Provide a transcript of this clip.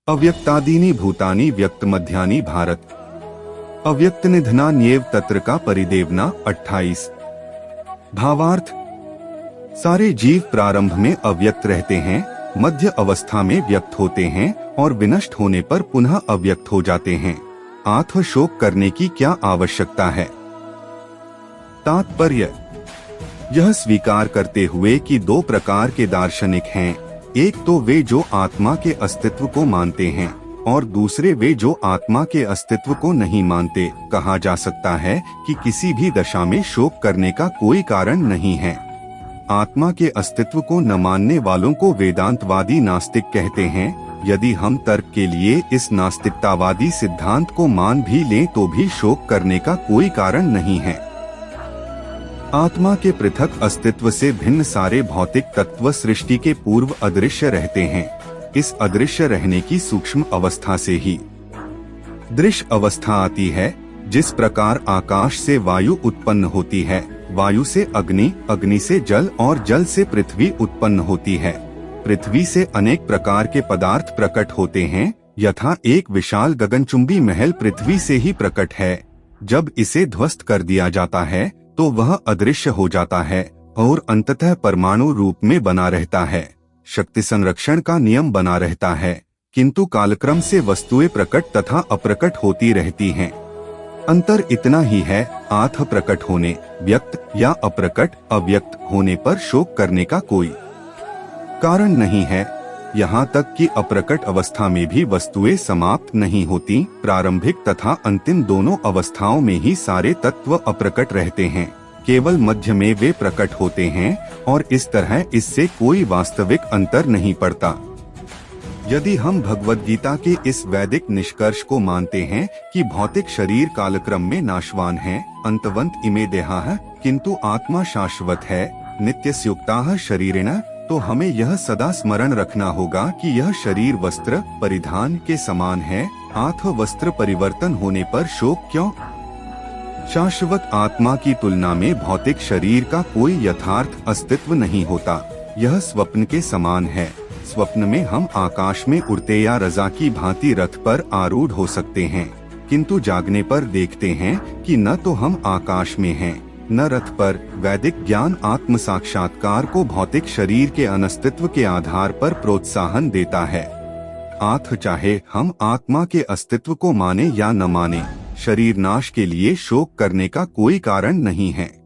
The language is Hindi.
अव्यक्तादीनि भूतानि व्यक्तमध्यानि भारत। अव्यक्त निधनान्येव तत्र का परिदेवना। 28। भावार्थ, सारे जीव प्रारंभ में अव्यक्त रहते हैं, मध्य अवस्था में व्यक्त होते हैं और विनष्ट होने पर पुनः अव्यक्त हो जाते हैं। आत्म शोक करने की क्या आवश्यकता है? तात्पर्य, यह स्वीकार करते हुए कि दो प्रकार के दार्शनिक हैं, एक तो वे जो आत्मा के अस्तित्व को मानते हैं और दूसरे वे जो आत्मा के अस्तित्व को नहीं मानते, कहा जा सकता है कि किसी भी दशा में शोक करने का कोई कारण नहीं है। आत्मा के अस्तित्व को न मानने वालों को वेदांतवादी नास्तिक कहते हैं। यदि हम तर्क के लिए इस नास्तिकतावादी सिद्धांत को मान भी लें तो भी शोक करने का कोई कारण नहीं है। आत्मा के पृथक अस्तित्व से भिन्न सारे भौतिक तत्व सृष्टि के पूर्व अदृश्य रहते हैं। इस अदृश्य रहने की सूक्ष्म अवस्था से ही दृश्य अवस्था आती है। जिस प्रकार आकाश से वायु उत्पन्न होती है, वायु से अग्नि, अग्नि से जल और जल से पृथ्वी उत्पन्न होती है। पृथ्वी से अनेक प्रकार के पदार्थ प्रकट होते हैं, यथा एक विशाल गगनचुंबी महल पृथ्वी से ही प्रकट है। जब इसे ध्वस्त कर दिया जाता है तो वह अदृश्य हो जाता है और अंततः परमाणु रूप में बना रहता है। शक्ति संरक्षण का नियम बना रहता है, किंतु कालक्रम से वस्तुएं प्रकट तथा अप्रकट होती रहती हैं। अंतर इतना ही है, आत्म प्रकट होने, व्यक्त या अप्रकट अव्यक्त होने पर शोक करने का कोई कारण नहीं है। यहाँ तक कि अप्रकट अवस्था में भी वस्तुएं समाप्त नहीं होती। प्रारंभिक तथा अंतिम दोनों अवस्थाओं में ही सारे तत्व अप्रकट रहते हैं, केवल मध्य में वे प्रकट होते हैं और इस तरह इससे कोई वास्तविक अंतर नहीं पड़ता। यदि हम भगवद गीता के इस वैदिक निष्कर्ष को मानते हैं कि भौतिक शरीर कालक्रम में नाशवान है, अंतवंत इमे देहाः, किंतु आत्मा शाश्वत है, नित्यस्युक्ताः शरीरिणः, तो हमें यह सदा स्मरण रखना होगा कि यह शरीर वस्त्र परिधान के समान है। आत्म वस्त्र परिवर्तन होने पर शोक क्यों? शाश्वत आत्मा की तुलना में भौतिक शरीर का कोई यथार्थ अस्तित्व नहीं होता। यह स्वप्न के समान है। स्वप्न में हम आकाश में उड़ते या रजा की भांति रथ पर आरूढ़ हो सकते हैं, किंतु जागने पर देखते हैं कि न तो हम आकाश में हैं, न रथ पर। वैदिक ज्ञान आत्म साक्षात्कार को भौतिक शरीर के अनस्तित्व के आधार पर प्रोत्साहन देता है। आत्म चाहे हम आत्मा के अस्तित्व को माने या न माने, शरीर नाश के लिए शोक करने का कोई कारण नहीं है।